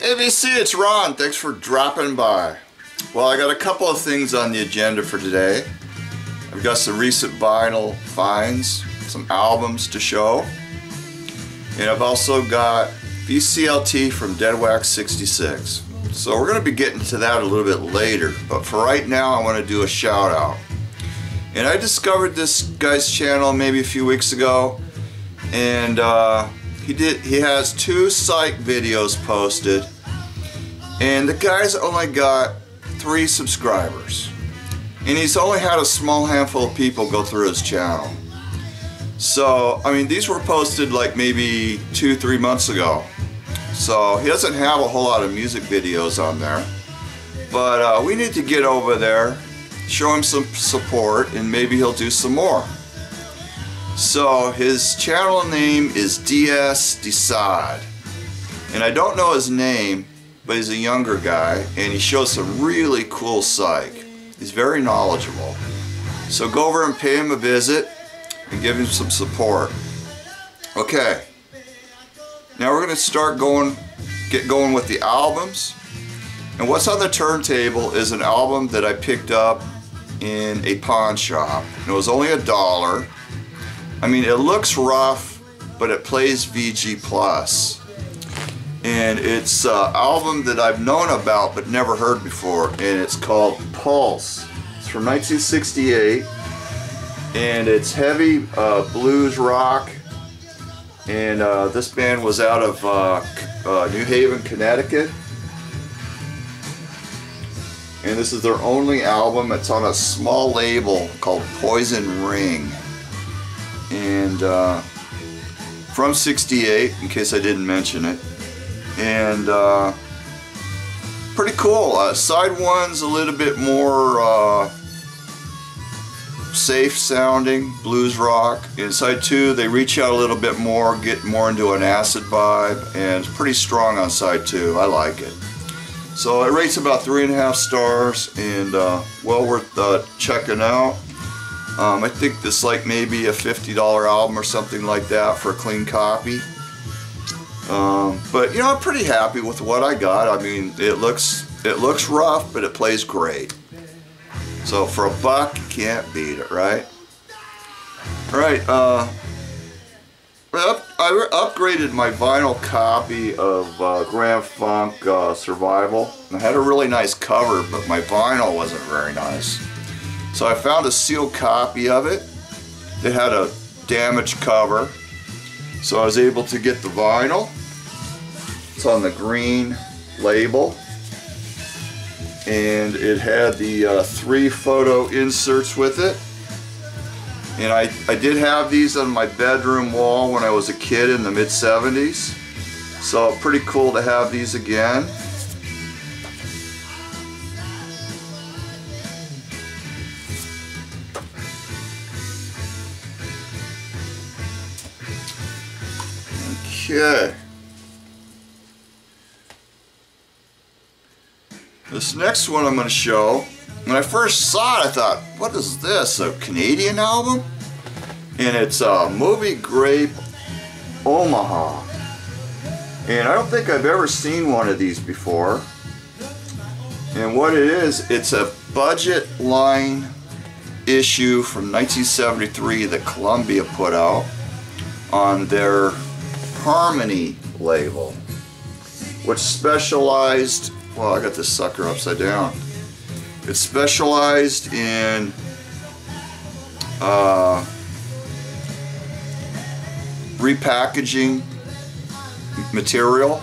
Hey VC, it's Ron. Thanks for dropping by. Well, I got a couple of things on the agenda for today. I've got some recent vinyl finds, some albums to show, and I've also got VCLT from DEADWAX66. So we're going to be getting to that a little bit later, but for right now I want to do a shout out. And I discovered this guy's channel maybe a few weeks ago, and he has 2 psych videos posted, and the guy's only got 3 subscribers, and he's only had a small handful of people go through his channel. So I mean, these were posted like maybe 2-3 months ago, so he doesn't have a whole lot of music videos on there, but we need to get over there, show him some support, and maybe he'll do some more. So his channel name is DS and I don't know his name, but he's a younger guy and he shows some really cool psych. He's very knowledgeable. So go over and pay him a visit and give him some support. Okay, now we're going to get going with the albums. And what's on the turntable is an album that I picked up in a pawn shop. It was only $1. I mean, it looks rough, but it plays VG+. And it's an album that I've known about but never heard before, and it's called Pulse. It's from 1968, and it's heavy blues rock, and this band was out of New Haven, Connecticut. And this is their only album. It's on a small label called Poison Ring. And from 68, in case I didn't mention it. And pretty cool. Side 1's a little bit more safe sounding, blues rock. And side 2, they reach out a little bit more, get more into an acid vibe, and it's pretty strong on side 2. I like it. So it rates about 3.5 stars, and well worth checking out. I think this like maybe a $50 album or something like that for a clean copy. But you know, I'm pretty happy with what I got. I mean, it looks rough, but it plays great. So for $1, you can't beat it, right? All right. I upgraded my vinyl copy of Grand Funk Survival. I had a really nice cover, but my vinyl wasn't very nice. So I found a sealed copy of it. It had a damaged cover, so I was able to get the vinyl. It's on the green label, and it had the 3 photo inserts with it. And I did have these on my bedroom wall when I was a kid in the mid-70s, so pretty cool to have these again. Okay. This next one I'm going to show, when I first saw it I thought, what is this, a Canadian album? And it's Moby Grape Omaha. And I don't think I've ever seen one of these before. And what it is, it's a budget line issue from 1973 that Columbia put out on their Harmony label, which specialized, well, I got this sucker upside down. It specialized in repackaging material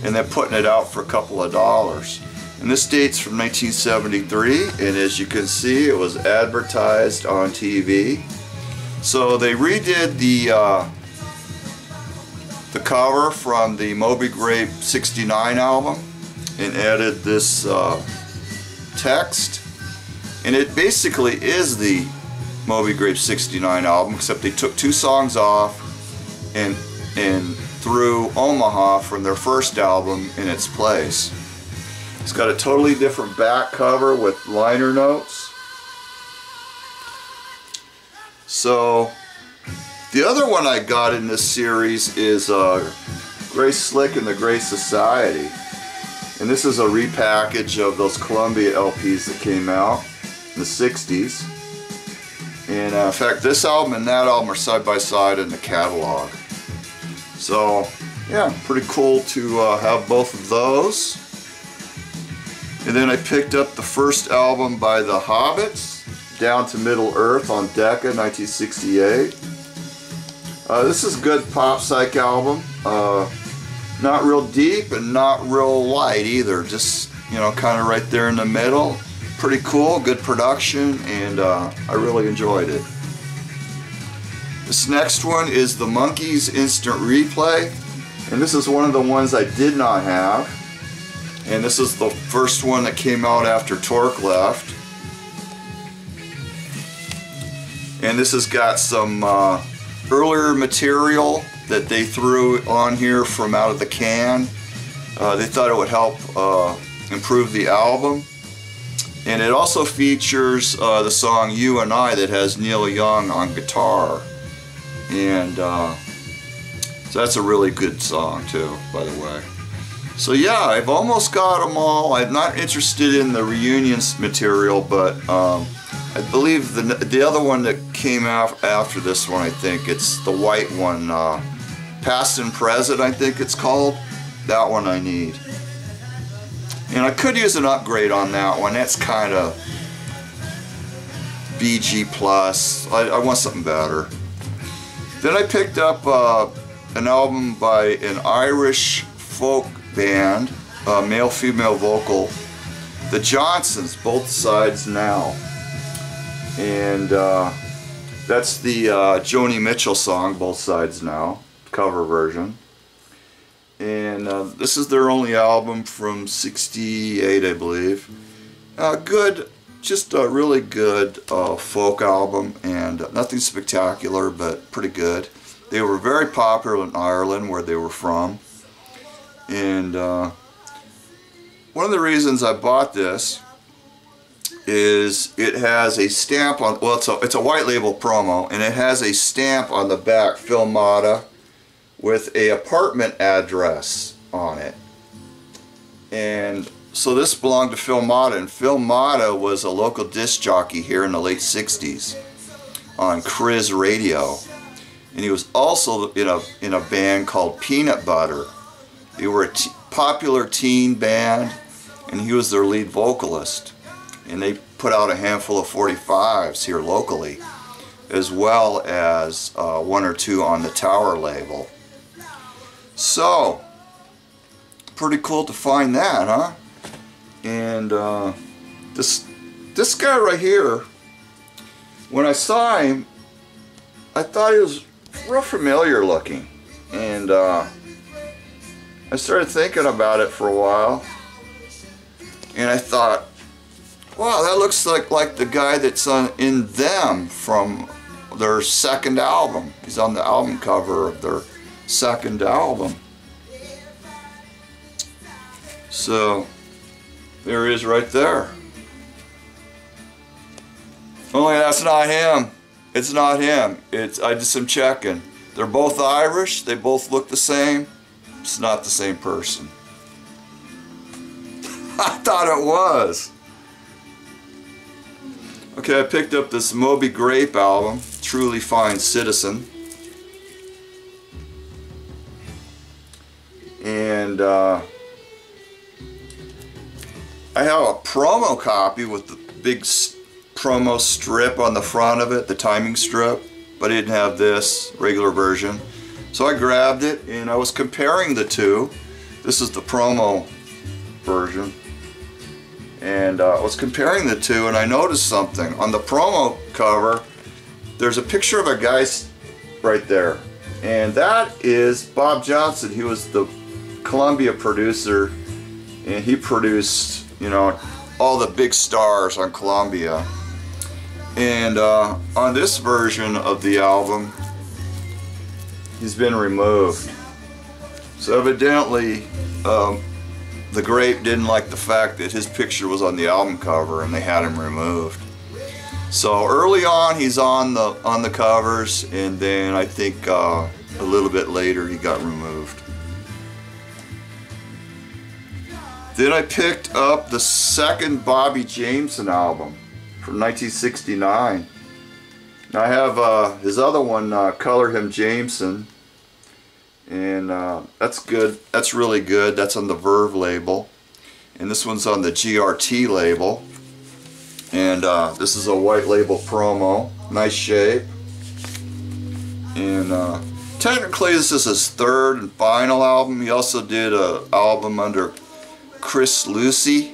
and then putting it out for a couple of dollars. And this dates from 1973, and as you can see, it was advertised on TV. So they redid the cover from the Moby Grape 69 album and added this text, and it basically is the Moby Grape 69 album, except they took 2 songs off and threw Omaha from their first album in its place. It's got a totally different back cover with liner notes. So the other one I got in this series is Grace Slick and the Grace Society. And this is a repackage of those Columbia LPs that came out in the 60s. And in fact, this album and that album are side by side in the catalog. So yeah, pretty cool to have both of those. And then I picked up the first album by the Hobbits, Down to Middle Earth on Decca, 1968. This is a good pop psych album. Not real deep and not real light either. Just, you know, kind of right there in the middle. Pretty cool, good production, and I really enjoyed it. This next one is the Monkees Instant Replay, and this is one of the ones I did not have. And this is the first one that came out after Torque left. And this has got some earlier material that they threw on here from out of the can. They thought it would help improve the album. And it also features the song You and I that has Neil Young on guitar. And so that's a really good song too, by the way. So yeah, I've almost got them all. I'm not interested in the reunions material, but I believe the other one that came out after this one, I think it's the white one, Past and Present, I think it's called. That one I need. And I could use an upgrade on that one. That's kind of BG plus. I want something better. Then I picked up an album by an Irish folk band, male-female vocal, the Johnsons, Both Sides Now. And that's the Joni Mitchell song, Both Sides Now, cover version. And this is their only album from '68, I believe. Good, just a really good folk album, and nothing spectacular, but pretty good. They were very popular in Ireland, where they were from. And one of the reasons I bought this is it has a stamp on, well, it's a white label promo, and it has a stamp on the back, Filmata, with a apartment address on it. And so this belonged to Filmata, and Filmata was a local disc jockey here in the late 60s on Chris Radio. And he was also in a band called Peanut Butter. They were a popular teen band, and he was their lead vocalist. And they put out a handful of 45s here locally, as well as one or two on the Tower label. So, pretty cool to find that, huh? And this guy right here, when I saw him, I thought he was real familiar looking. And I started thinking about it for a while, and I thought, wow, that looks like the guy that's in Them from their second album. He's on the album cover of their second album. So there he is right there. Only that's not him. It's not him. I did some checking. They're both Irish. They both look the same. It's not the same person. I thought it was. Okay, I picked up this Moby Grape album, Truly Fine Citizen. And I have a promo copy with the big promo strip on the front of it, the timing strip, but I didn't have this regular version. So I grabbed it, and I was comparing the two. This is the promo version. And I was comparing the two, and I noticed something. On the promo cover, there's a picture of a guy right there. And that is Bob Johnson. He was the Columbia producer, and he produced, you know, all the big stars on Columbia. And on this version of the album, he's been removed. So evidently, the Grape didn't like the fact that his picture was on the album cover, and they had him removed. So early on, he's on the covers, and then I think a little bit later he got removed. Then I picked up the second Bobby Jameson album from 1969. Now I have his other one, Color Him Jameson, and that's good. That's really good. That's on the Verve label, and this one's on the GRT label. And this is a white label promo. Nice shape. And technically this is his third and final album. He also did an album under Chris Lucy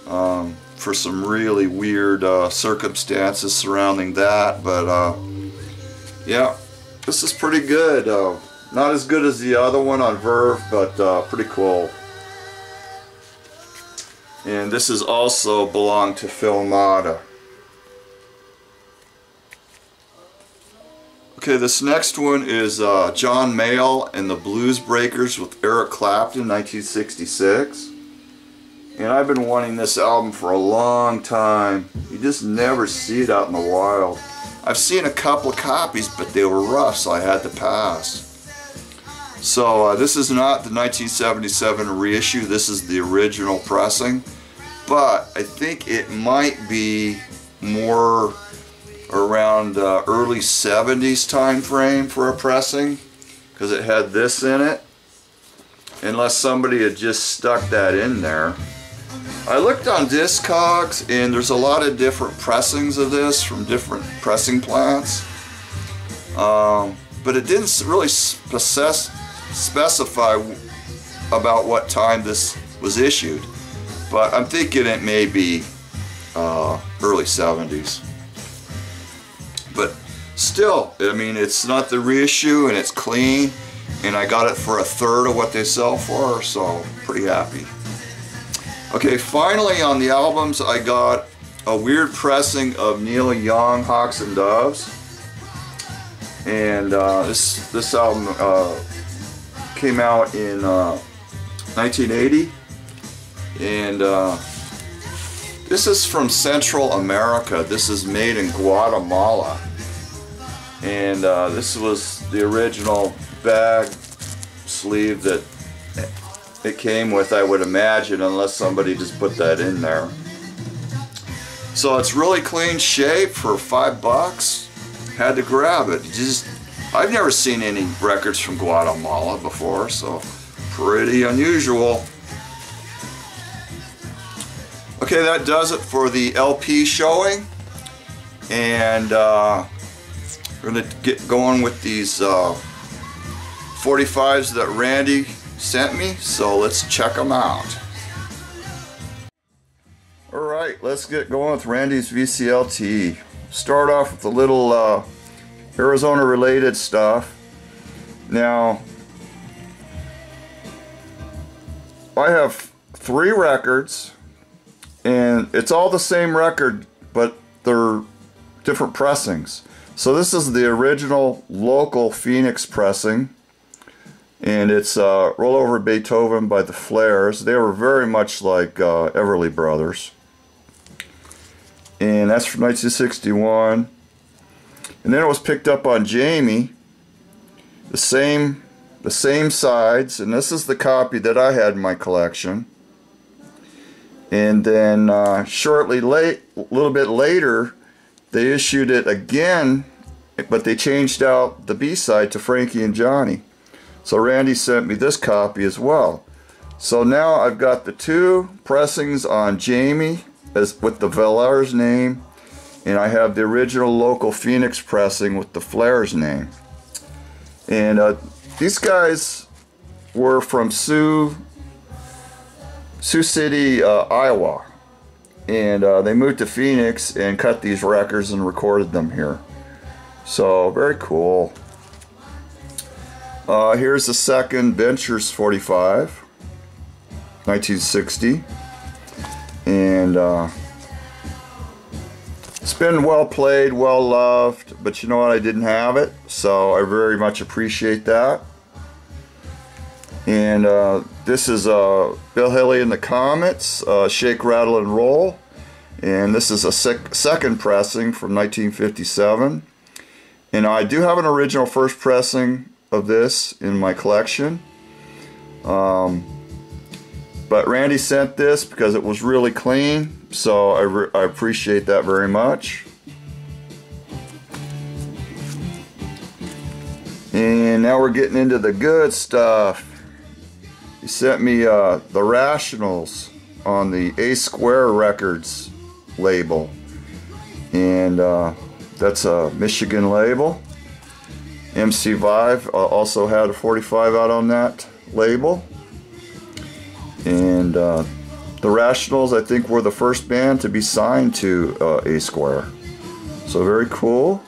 for some really weird circumstances surrounding that. But yeah, this is pretty good. Not as good as the other one on Verve, but pretty cool. And this is also belonged to Filmata. Okay, this next one is John Mayall and the Blues Breakers with Eric Clapton, 1966. And I've been wanting this album for a long time. You just never see it out in the wild. I've seen a couple of copies, but they were rough, so I had to pass. So this is not the 1977 reissue, this is the original pressing. But I think it might be more around early 70s time frame for a pressing, because it had this in it, unless somebody had just stuck that in there. I looked on Discogs, and there's a lot of different pressings of this from different pressing plants, but it didn't really specify about what time this was issued, but I'm thinking it may be early 70s. But still, I mean, it's not the reissue, and it's clean, and I got it for 1/3 of what they sell for, so pretty happy. Okay, finally on the albums, I got a weird pressing of Neil Young, Hawks and Doves, and this album came out in 1980, and this is from Central America. This is made in Guatemala. And this was the original bag sleeve that it came with, I would imagine, unless somebody just put that in there. So it's really clean shape for $5. Had to grab it. I've never seen any records from Guatemala before, so pretty unusual. Okay, that does it for the LP showing, and we're going to get going with these 45s that Randy sent me, so let's check them out. Alright, let's get going with Randy's VCLT. Start off with a little Arizona related stuff. Now, I have 3 records, and it's all the same record, but they're different pressings. So this is the original local Phoenix pressing, and it's Roll Over Beethoven by the Flares. They were very much like Everly Brothers, and that's from 1961. And then it was picked up on Jamie, the same sides, and this is the copy that I had in my collection. And then a little bit later, they issued it again, but they changed out the B-side to Frankie and Johnny. So Randy sent me this copy as well. So now I've got the 2 pressings on Jamie with the Flares name, and I have the original local Phoenix pressing with the Flares name. And these guys were from Sioux City, Iowa, and they moved to Phoenix and cut these records and recorded them here. So very cool. Here's the second Ventures 45, 1960, and it's been well played, well loved, but you know what, I didn't have it, so I very much appreciate that. And this is Bill Haley and the Comets, Shake, Rattle, and Roll. And this is a second pressing from 1957. And I do have an original first pressing of this in my collection. But But Randy sent this because it was really clean, so I appreciate that very much. And now we're getting into the good stuff. He sent me the Rationals on the A Square Records label. And that's a Michigan label. MC Vive also had a 45 out on that label. And the Rationals, I think, were the first band to be signed to A Square. So very cool.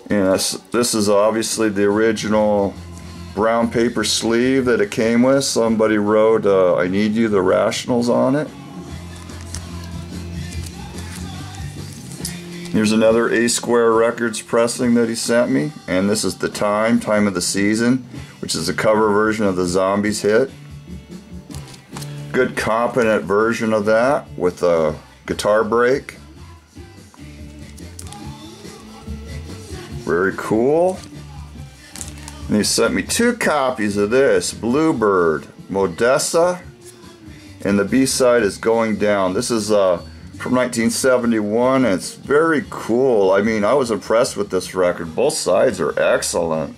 And this is obviously the original brown paper sleeve that it came with. Somebody wrote, I Need You, the Rationals on it. Here's another A Square Records pressing that he sent me. And this is the Time of the Season, which is a cover version of the Zombies hit. Good competent version of that with a guitar break. Very cool. And he sent me 2 copies of this, Bluebird, Modessa, and the B-side is Going Down. This is from 1971, and it's very cool. I mean, I was impressed with this record. Both sides are excellent.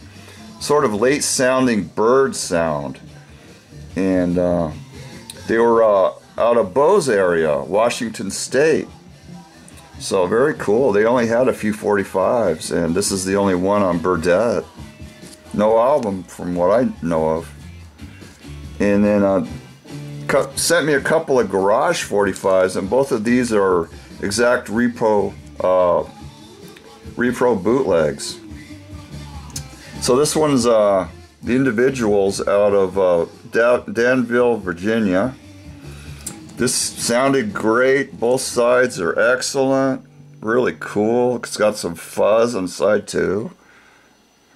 Sort of late sounding Bird sound. And they were out of Bose area, Washington State. So very cool. They only had a few 45s, and this is the only one on Burdette. No album from what I know of. And then sent me a couple of Garage 45s, and both of these are exact repro bootlegs. So this one's the Individuals out of Danville, Virginia. This sounded great. Both sides are excellent. Really cool. It's got some fuzz on side 2.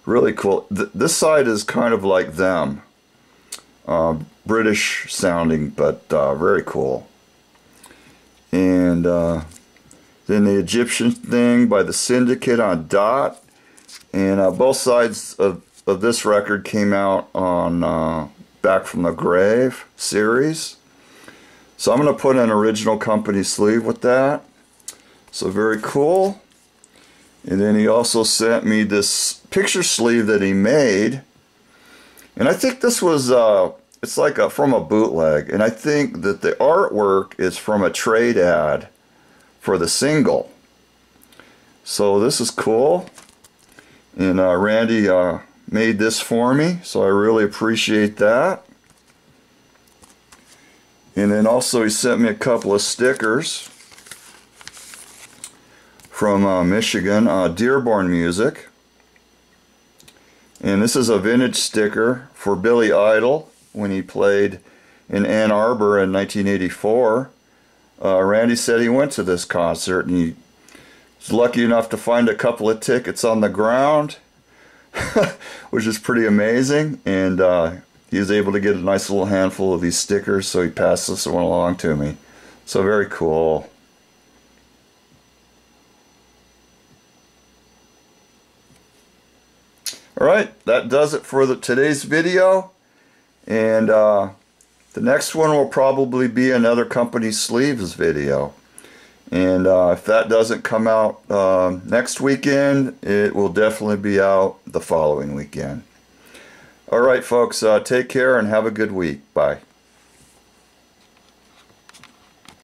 Really cool. This side is kind of like them. British sounding, but very cool. And then the Egyptian Thing by the Syndicate on Dot. And both sides of this record came out on Back from the Grave series. So I'm going to put an original company sleeve with that. So very cool. And then he also sent me this picture sleeve that he made. And I think this was, it's like from a bootleg. And I think that the artwork is from a trade ad for the single. So this is cool. And Randy made this for me, so I really appreciate that. And then also he sent me a couple of stickers from Michigan, Dearborn Music. And this is a vintage sticker for Billy Idol when he played in Ann Arbor in 1984. Randy said he went to this concert, and he was lucky enough to find a couple of tickets on the ground, which is pretty amazing. And he was able to get a nice little handful of these stickers, so he passed this one along to me. So very cool. Alright, that does it for today's video. And the next one will probably be another company sleeves video. And if that doesn't come out next weekend, it will definitely be out the following weekend. Alright folks, take care and have a good week. Bye.